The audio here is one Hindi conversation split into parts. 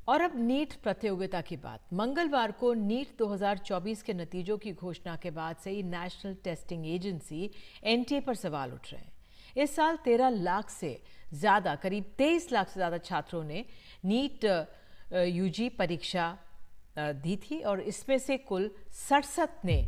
और अब नीट प्रतियोगिता की बात। मंगलवार को नीट 2024 के नतीजों की घोषणा के बाद से ही नेशनल टेस्टिंग एजेंसी एनटीए पर सवाल उठ रहे हैं। इस साल 13 लाख से ज़्यादा, करीब 23 लाख से ज़्यादा छात्रों ने नीट यूजी परीक्षा दी थी और इसमें से कुल 67 ने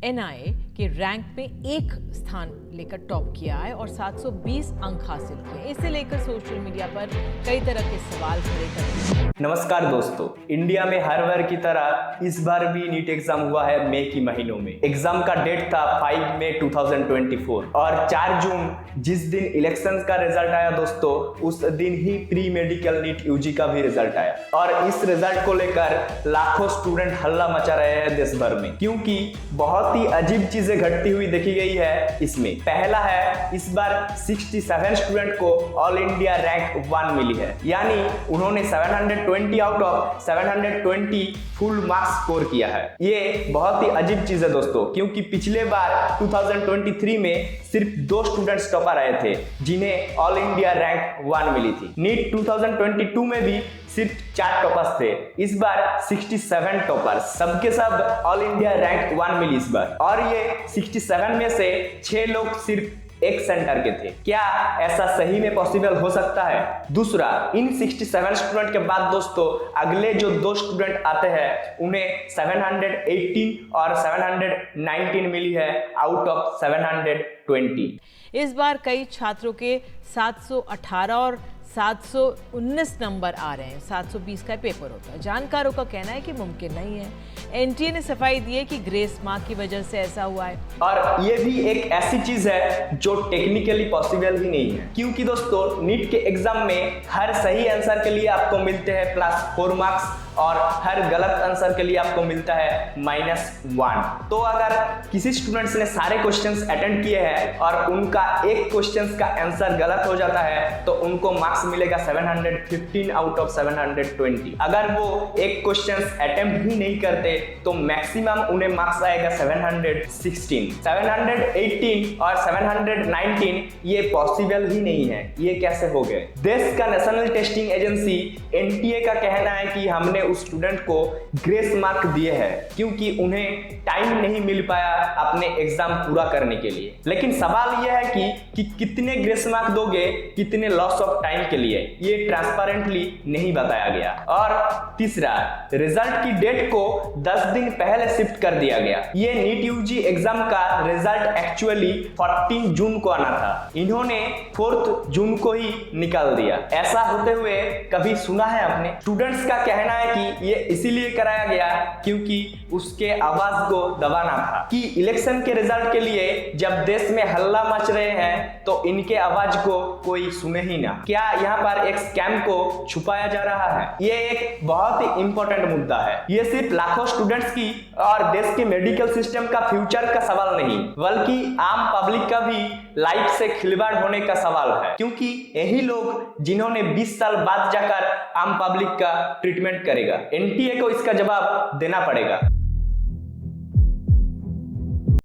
एनआईए के रैंक में एक स्थान लेकर टॉप किया है और 720 अंक हासिल किए। इसे लेकर सोशल मीडिया पर कई तरह के सवाल खड़े कर रहे हैं। नमस्कार दोस्तों, इंडिया में हर बार की तरह इस बार भी नीट एग्जाम हुआ है मई की महीनों में। एग्जाम का डेट था 5 मई 2024 और 4 जून जिस दिन इलेक्शंस का रिजल्ट आया दोस्तों, उस दिन ही प्री मेडिकल नीट यूजी का भी रिजल्ट आया और इस रिजल्ट को लेकर लाखों स्टूडेंट हल्ला मचा रहे हैं देश भर में, क्योंकि बहुत ही अजीब चीजें घटती हुई देखी गई है। इसमें पहला है, इस बार 67 स्टूडेंट को ऑल इंडिया रैंक 1 मिली है, यानी उन्होंने 720 out of 720 full marks score किया है। ये बहुत ही अजीब चीज है दोस्तों, क्योंकि पिछले बार 2023 में सिर्फ 2 स्टूडेंट्स टॉपर आए थे जिन्हें ऑल इंडिया रैंक 1 मिली थी। नीट 2022 में भी सिर्फ 4 टॉपर्स थे, इस बार 67 टॉपर्स, सबके सब ऑल इंडिया रैंक 1 मिली इस बार। और ये 67 में से 6 लोग सिर्फ एक सेंटर के थे। क्या ऐसा सही में पॉसिबल हो सकता है? दूसरा, इन 67 स्टूडेंट के बाद दोस्तों अगले जो 2 स्टूडेंट आते हैं उन्हें 718 और 719 मिली है आउट ऑफ 720। इस बार कई छात्रों के 718 और 719 नंबर आ रहे हैं। 720 का पेपर होता है। जानकारों का कहना है कि मुमकिन नहीं है। एनटीए ने सफाई दी है कि ग्रेस मार्क की वजह से ऐसा हुआ है और ये भी एक ऐसी चीज है जो टेक्निकली पॉसिबल ही नहीं है, क्योंकि दोस्तों नीट के एग्जाम में हर सही आंसर के लिए आपको मिलते हैं +4 मार्क्स और हर गलत आंसर के लिए आपको मिलता है -1। तो अगर किसी स्टूडेंट्स ने सारे क्वेश्चंस अटेंड किए हैं और उनका एक क्वेश्चंस का आंसर गलत हो जाता है तो उनको मार्क्स मिलेगा 715 आउट ऑफ 720। अगर वो एक क्वेश्चंस अटेम्प्ट ही नहीं करते तो मैक्सिमम उन्हें मार्क्स आएगा 716। 718 और 719 ये पॉसिबल ही नहीं है। ये कैसे हो गए? देश का नेशनल टेस्टिंग एजेंसी एनटीए का कहना है कि हमने उस स्टूडेंट को ग्रेस मार्क दिए हैं क्योंकि उन्हें टाइम नहीं मिल पाया अपने एग्जाम पूरा करने के लिए। लेकिन सवाल यह है कि कितने ग्रेस मार्क दोगे, कितने लॉस ऑफ टाइम के लिए, ये ट्रांसपेरेंटली नहीं बताया गया। और तीसरा, रिजल्ट की डेट को 10 दिन पहले शिफ्ट कर दिया गया। ये नीट यूजी एग्जाम का रिजल्ट एक्चुअली 14 जून को आना था, इन्होंने 4 जून को ही निकाल दिया। ऐसा होते हुए कभी सुना है आपने? स्टूडेंट्स का कहना है कि ये इसीलिए कराया गया क्योंकि उसके आवाज को दबाना था, कि इलेक्शन के रिजल्ट के लिए जब देश में हल्ला मच रहे हैं तो इनके आवाज को कोई सुने ही ना। क्या यहाँ पर एक स्कैम को छुपाया जा रहा है? ये एक बहुत ही इंपॉर्टेंट मुद्दा है। ये सिर्फ लाखों स्टूडेंट्स की और देश के मेडिकल सिस्टम का फ्यूचर का सवाल नहीं, बल्कि आम पब्लिक का भी लाइफ से खिलवाड़ होने का सवाल है, क्योंकि यही लोग जिन्होंने 20 साल बाद जाकर आम पब्लिक का ट्रीटमेंट करेगा। एनटीए को इसका जवाब देना पड़ेगा।